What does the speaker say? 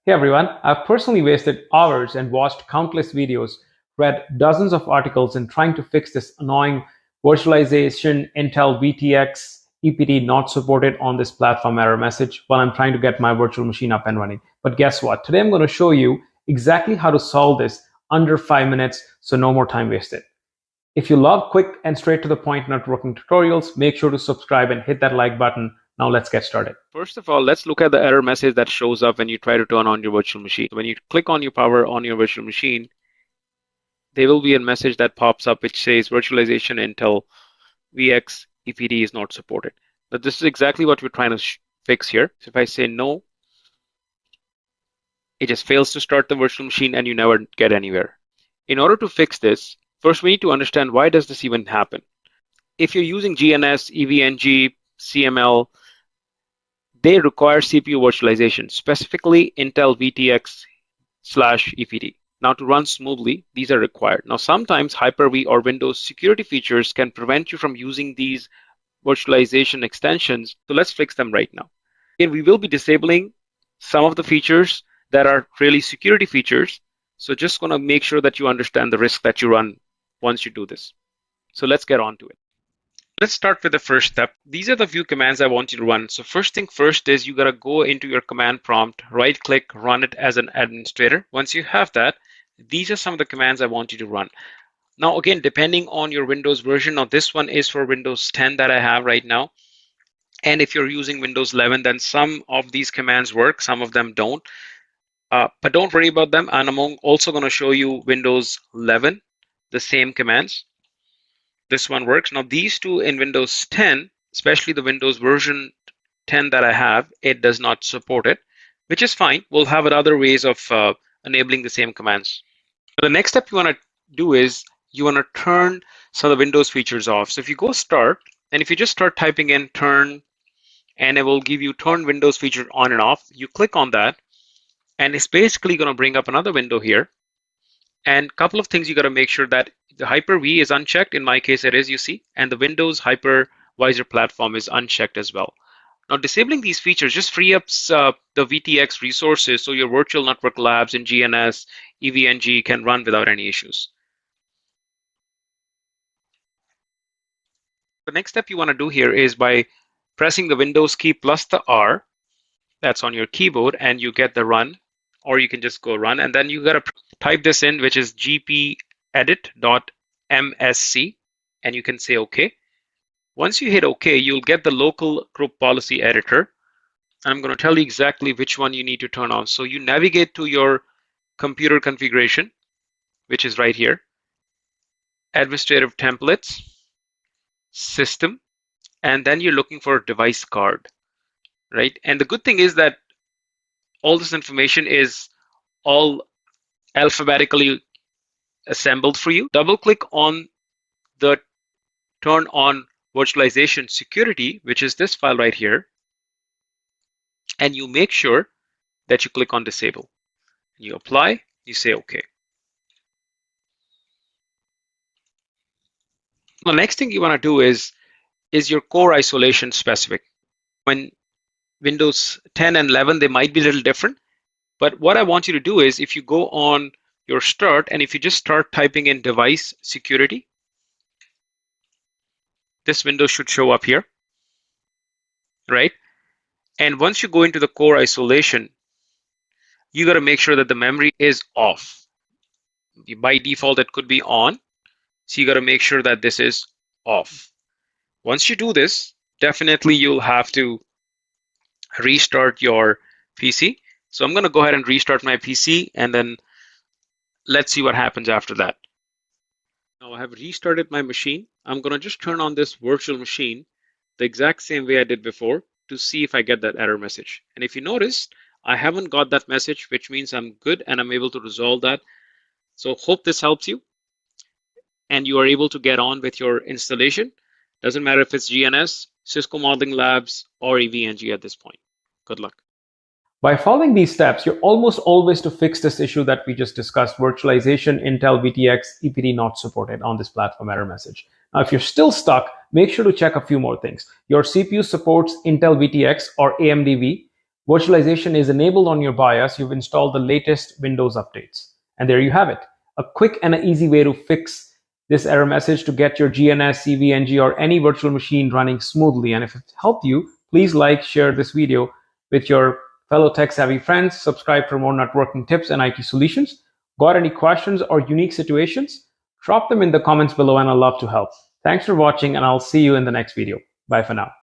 Hey everyone, I've personally wasted hours and watched countless videos, read dozens of articles in trying to fix this annoying Virtualization Intel VT-x EPD not supported on this platform error message while I'm trying to get my virtual machine up and running. But guess what? Today I'm going to show you exactly how to solve this under 5 minutes, so no more time wasted. If you love quick and straight to the point networking tutorials, make sure to subscribe and hit that like button. Now let's get started. First of all, let's look at the error message that shows up when you try to turn on your virtual machine. When you click on your power on your virtual machine, there will be a message that pops up which says Virtualization Intel VT-x EPD is not supported. But this is exactly what we're trying to fix here. So if I say no, it just fails to start the virtual machine and you never get anywhere. In order to fix this, first we need to understand why does this even happen. If you're using GNS, EVNG, CML, they require CPU virtualization, specifically Intel VT-x/EPD. Now to run smoothly, these are required. Now sometimes Hyper-V or Windows security features can prevent you from using these virtualization extensions. So let's fix them right now. And we will be disabling some of the features that are really security features. So just going to make sure that you understand the risk that you run once you do this. So let's get on to it. Let's start with the first step. These are the few commands I want you to run. So first thing first is you got to go into your command prompt, right click, run it as an administrator. Once you have that, these are some of the commands I want you to run. Now again, depending on your Windows version, now this one is for Windows 10 that I have right now. And if you're using Windows 11, then some of these commands work, some of them don't. But don't worry about them. And I'm also going to show you Windows 11, the same commands. This one works. Now these two in Windows 10, especially the Windows version 10 that I have, it does not support it, which is fine. We'll have other ways of enabling the same commands. So the next step you want to do is you want to turn some of the Windows features off. So if you go start, and if you just start typing in turn, and it will give you turn Windows feature on and off, you click on that, and it's basically going to bring up another window here. And a couple of things you got to make sure that the Hyper-V is unchecked. In my case, it is, you see, and the Windows HypervisorPlatform is unchecked as well. Now, disabling these features just free up the VT-x resources so your virtual network labs in GNS, EVNG can run without any issues. The next step you want to do here is by pressing the Windows key plus the R, that's on your keyboard, and you get the run, or you can just go run, and then you got to type this in, which is bcdedit.msc, and you can say OK. Once you hit OK, you'll get the local group policy editor. I'm going to tell you exactly which one you need to turn on. So you navigate to your computer configuration, which is right here, administrative templates, system, and then you're looking for a device card, right? And the good thing is that all this information is all alphabetically assembled for you. Double click on the turn on virtualization security, which is this file right here, and you make sure that you click on disable. You apply, you say OK. The next thing you want to do is your core isolation specific. When Windows 10 and 11, they might be a little different. But what I want you to do is if you go on your start and if you just start typing in device security, this window should show up here, right? And once you go into the core isolation, you got to make sure that the memory is off. By default, it could be on. So you got to make sure that this is off. Once you do this, definitely you'll have to restart your PC. So I'm going to go ahead and restart my PC, and then let's see what happens after that. Now I have restarted my machine. I'm going to just turn on this virtual machine the exact same way I did before to see if I get that error message. And if you notice, I haven't got that message, which means I'm good and I'm able to resolve that. So hope this helps you and you are able to get on with your installation. Doesn't matter if it's GNS, Cisco Modeling Labs, or EVNG at this point. Good luck. By following these steps, you're almost always to fix this issue that we just discussed, Virtualization Intel VT-x EPD not supported on this platform error message. Now, if you're still stuck, make sure to check a few more things. Your CPU supports Intel VT-x or AMD V. virtualization is enabled on your BIOS, you've installed the latest Windows updates. And there you have it. A quick and an easy way to fix this error message to get your GNS, CVNG, or any virtual machine running smoothly. And if it helped you, please like, share this video with your fellow tech-savvy friends. Subscribe for more networking tips and IT solutions. Got any questions or unique situations? Drop them in the comments below and I'd love to help. Thanks for watching and I'll see you in the next video. Bye for now.